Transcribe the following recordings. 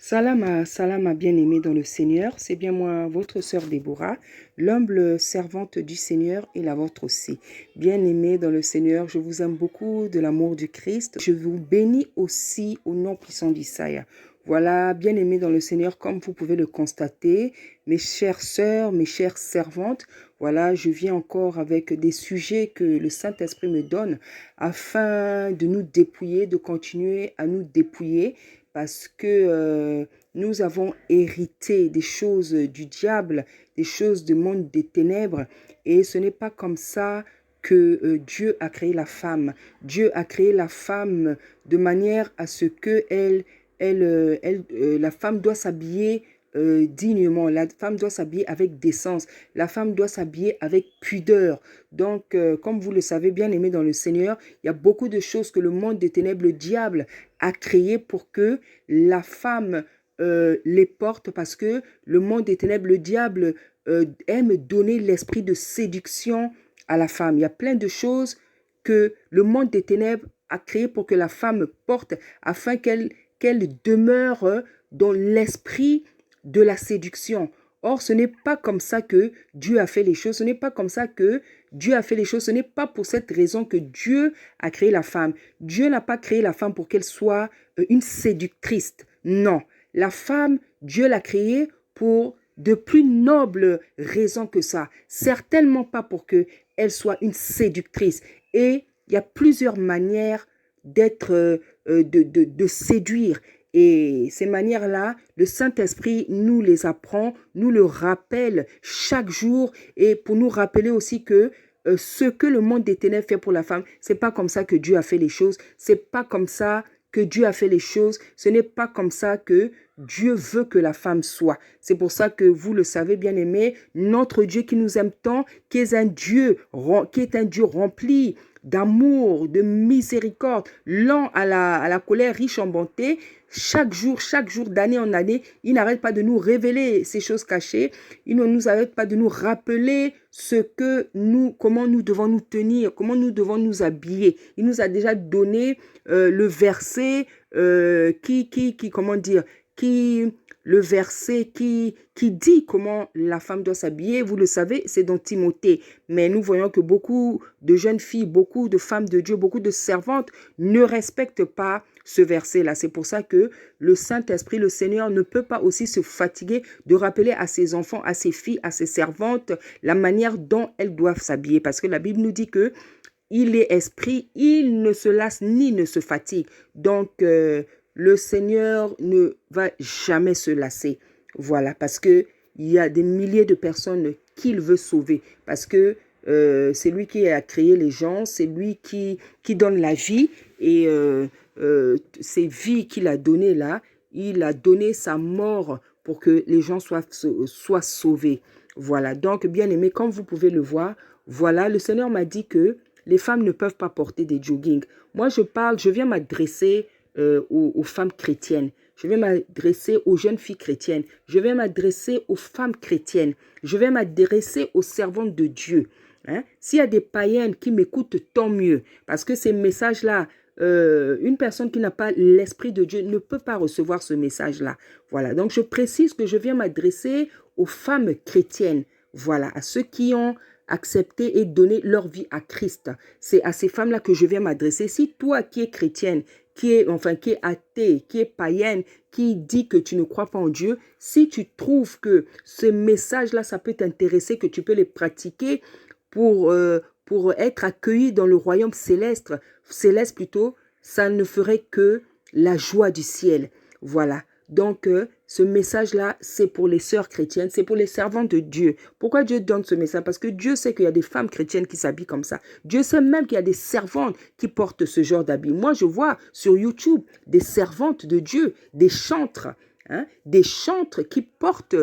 Salama, bien-aimé dans le Seigneur, c'est bien moi, votre sœur Déborah, l'humble servante du Seigneur et la vôtre aussi. Bien-aimé dans le Seigneur, je vous aime beaucoup de l'amour du Christ. Je vous bénis aussi au nom puissant d'Isaïe. Voilà, bien-aimé dans le Seigneur, comme vous pouvez le constater, mes chères sœurs, mes chères servantes, voilà, je viens encore avec des sujets que le Saint-Esprit me donne afin de nous dépouiller, de continuer à nous dépouiller parce que nous avons hérité des choses du diable, des choses du monde des ténèbres, et ce n'est pas comme ça que Dieu a créé la femme. Dieu a créé la femme de manière à ce que la femme doit s'habiller dignement, la femme doit s'habiller avec décence, la femme doit s'habiller avec pudeur. Donc, comme vous le savez, bien aimé dans le Seigneur, il y a beaucoup de choses que le monde des ténèbres, le diable, a créé pour que la femme les porte, parce que le monde des ténèbres, le diable aime donner l'esprit de séduction à la femme. Il y a plein de choses que le monde des ténèbres a créé pour que la femme porte afin qu'elle demeure dans l'esprit de la séduction. Or, ce n'est pas comme ça que Dieu a fait les choses. Ce n'est pas comme ça que Dieu a fait les choses. Ce n'est pas pour cette raison que Dieu a créé la femme. Dieu n'a pas créé la femme pour qu'elle soit une séductrice. Non. La femme, Dieu l'a créée pour de plus nobles raisons que ça. Certainement pas pour qu'elle soit une séductrice. Et il y a plusieurs manières de séduire. Et ces manières-là, le Saint-Esprit nous les apprend, nous le rappelle chaque jour, et pour nous rappeler aussi que ce que le monde des ténèbres fait pour la femme, c'est pas comme ça que Dieu a fait les choses, c'est pas comme ça que Dieu a fait les choses, ce n'est pas comme ça que Dieu veut que la femme soit. C'est pour ça que vous le savez, bien aimé, notre Dieu qui nous aime tant, qui est un Dieu rempli d'amour, de miséricorde, lent à la colère, riche en bonté. Chaque jour, d'année en année, il n'arrête pas de nous révéler ces choses cachées. Il ne nous arrête pas de nous rappeler comment nous devons nous tenir, comment nous devons nous habiller. Il nous a déjà donné le verset le verset qui dit comment la femme doit s'habiller. Vous le savez, c'est dans Timothée. Mais nous voyons que beaucoup de jeunes filles, beaucoup de femmes de Dieu, beaucoup de servantes ne respectent pas ce verset-là. C'est pour ça que le Saint-Esprit, le Seigneur, ne peut pas aussi se fatiguer de rappeler à ses enfants, à ses filles, à ses servantes, la manière dont elles doivent s'habiller. Parce que la Bible nous dit que il est esprit, il ne se lasse ni ne se fatigue. Donc, le Seigneur ne va jamais se lasser. Voilà, parce qu'il y a des milliers de personnes qu'il veut sauver. Parce que c'est lui qui a créé les gens, c'est lui qui donne la vie. Et ces vies qu'il a données là, il a donné sa mort pour que les gens soient sauvés. Voilà, donc bien aimé, comme vous pouvez le voir, voilà, le Seigneur m'a dit que les femmes ne peuvent pas porter des joggings. Moi, je viens m'adresser aux femmes chrétiennes. Je vais m'adresser aux jeunes filles chrétiennes. Je vais m'adresser aux femmes chrétiennes. Je vais m'adresser aux servantes de Dieu. Hein? S'il y a des païennes qui m'écoutent, tant mieux. Parce que ces messages-là, une personne qui n'a pas l'Esprit de Dieu ne peut pas recevoir ce message-là. Voilà, donc je précise que je viens m'adresser aux femmes chrétiennes. Voilà, à ceux qui ont accepté et donné leur vie à Christ. C'est à ces femmes-là que je viens m'adresser. Si toi qui es chrétienne, qui est athée, qui est païenne, qui dit que tu ne crois pas en Dieu, si tu trouves que ce message-là, ça peut t'intéresser, que tu peux les pratiquer pour être accueilli dans le royaume céleste plutôt, ça ne ferait que la joie du ciel. Voilà. Donc, ce message-là, c'est pour les sœurs chrétiennes, c'est pour les servantes de Dieu. Pourquoi Dieu donne ce message? Parce que Dieu sait qu'il y a des femmes chrétiennes qui s'habillent comme ça. Dieu sait même qu'il y a des servantes qui portent ce genre d'habits. Moi, je vois sur YouTube des servantes de Dieu, des chantres. Hein, des chantres qui portent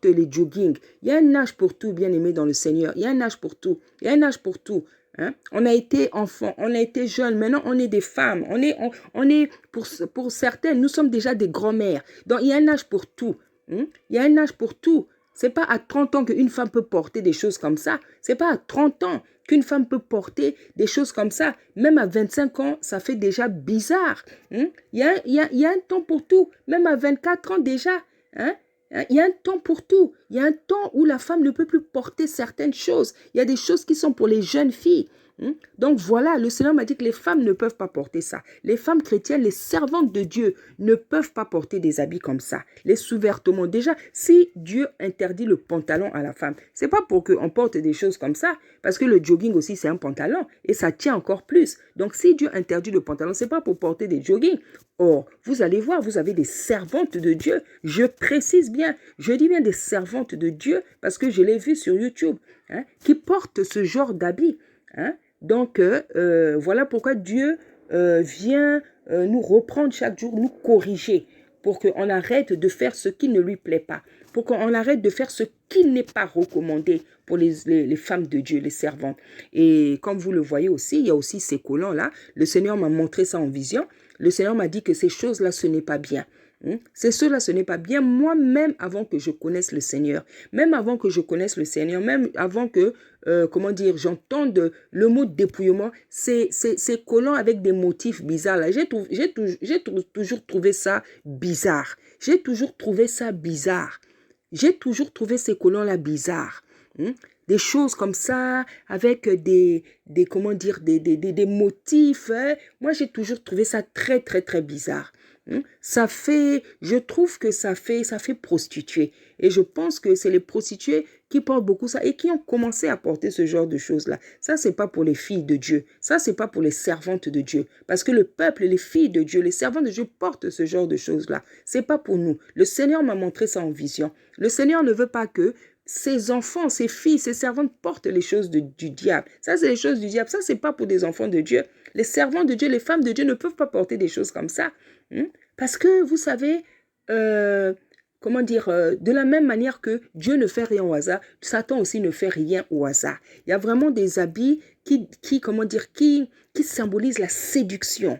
les joggings. Il y a un âge pour tout, bien aimé dans le Seigneur. Il y a un âge pour tout. Il y a un âge pour tout. Hein? On a été enfants, on a été jeunes, maintenant on est des femmes. On est pour certaines, nous sommes déjà des grands-mères. Donc il y a un âge pour tout. Hein? Il y a un âge pour tout. C'est pas à 30 ans qu'une femme peut porter des choses comme ça. C'est pas à 30 ans qu'une femme peut porter des choses comme ça. Même à 25 ans, ça fait déjà bizarre. Il y a un temps pour tout. Même à 24 ans déjà. Hein? Il y a un temps pour tout. Il y a un temps où la femme ne peut plus porter certaines choses. Il y a des choses qui sont pour les jeunes filles. Donc voilà, le Seigneur m'a dit que les femmes ne peuvent pas porter ça. Les femmes chrétiennes, les servantes de Dieu ne peuvent pas porter des habits comme ça. Les sous-vêtements. Déjà, si Dieu interdit le pantalon à la femme, c'est pas pour qu'on porte des choses comme ça, parce que le jogging aussi c'est un pantalon et ça tient encore plus. Donc si Dieu interdit le pantalon, c'est pas pour porter des joggings. Or, vous allez voir, vous avez des servantes de Dieu. Je précise bien, je dis bien des servantes de Dieu parce que je l'ai vu sur YouTube, qui portent ce genre d'habits. Donc, voilà pourquoi Dieu vient nous reprendre chaque jour, nous corriger, pour qu'on arrête de faire ce qui ne lui plaît pas, pour qu'on arrête de faire ce qui n'est pas recommandé pour les femmes de Dieu, les servantes. Et comme vous le voyez aussi, il y a aussi ces collants-là. Le Seigneur m'a montré ça en vision. Le Seigneur m'a dit que ces choses-là, ce n'est pas bien. C'est cela, ce n'est pas bien. Moi-même, avant que je connaisse le Seigneur, même avant que je connaisse le Seigneur, même avant que, j'entende le mot dépouillement, ces collants avec des motifs bizarres, là, j'ai toujours trouvé ça bizarre. J'ai toujours trouvé ça bizarre. J'ai toujours trouvé ces collants-là bizarres. Des choses comme ça, avec des motifs. Moi, j'ai toujours trouvé ça très, très, très bizarre. Je trouve que ça fait prostituée. Et je pense que c'est les prostituées qui portent beaucoup ça et qui ont commencé à porter ce genre de choses-là. Ça, c'est pas pour les filles de Dieu. Ça, c'est pas pour les servantes de Dieu. Parce que le peuple, les filles de Dieu, les servantes de Dieu portent ce genre de choses-là. C'est pas pour nous. Le Seigneur m'a montré ça en vision. Le Seigneur ne veut pas que ses enfants, ses filles, ses servantes portent les choses du diable. Ça, c'est les choses du diable. Ça, c'est pas pour des enfants de Dieu. Les servants de Dieu, les femmes de Dieu ne peuvent pas porter des choses comme ça. Parce que, vous savez, de la même manière que Dieu ne fait rien au hasard, Satan aussi ne fait rien au hasard. Il y a vraiment des habits qui symbolisent la séduction.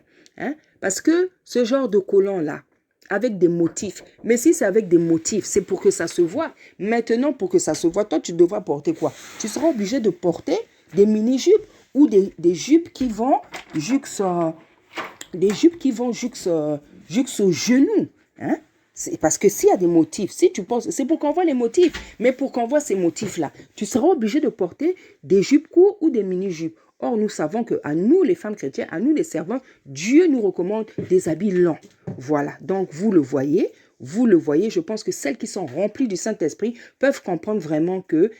Parce que ce genre de collant-là, avec des motifs, mais si c'est avec des motifs, c'est pour que ça se voit. Maintenant, pour que ça se voit, toi, tu devras porter quoi? Tu seras obligé de porter des mini-jupes ou des jupes qui vont jusqu'au genou. C'est parce que s'il y a des motifs, si tu penses, c'est pour qu'on voit les motifs, mais pour qu'on voit ces motifs-là, tu seras obligé de porter des jupes courtes ou des mini-jupes. Or, nous savons qu'à nous, les femmes chrétiennes, à nous, les servants, Dieu nous recommande des habits longs. Voilà, donc vous le voyez, je pense que celles qui sont remplies du Saint-Esprit peuvent comprendre vraiment que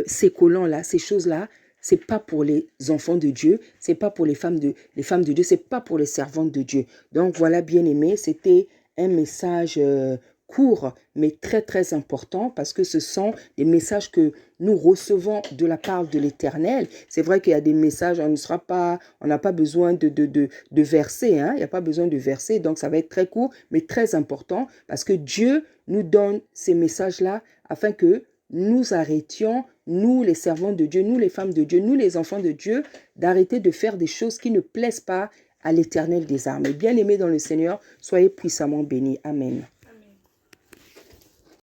ces collants-là, ces choses-là, c'est pas pour les enfants de Dieu, c'est pas pour les femmes de Dieu, c'est pas pour les servantes de Dieu. Donc voilà, bien-aimés, c'était un message court, mais très très important parce que ce sont des messages que nous recevons de la part de l'Éternel. C'est vrai qu'il y a des messages, on n'a pas besoin de verser, il n'y a pas besoin de verser, donc ça va être très court, mais très important parce que Dieu nous donne ces messages-là afin que nous arrêtions, nous les servants de Dieu, nous les femmes de Dieu, nous les enfants de Dieu, d'arrêter de faire des choses qui ne plaisent pas à l'Éternel des armées. Bien-aimés dans le Seigneur, soyez puissamment bénis. Amen.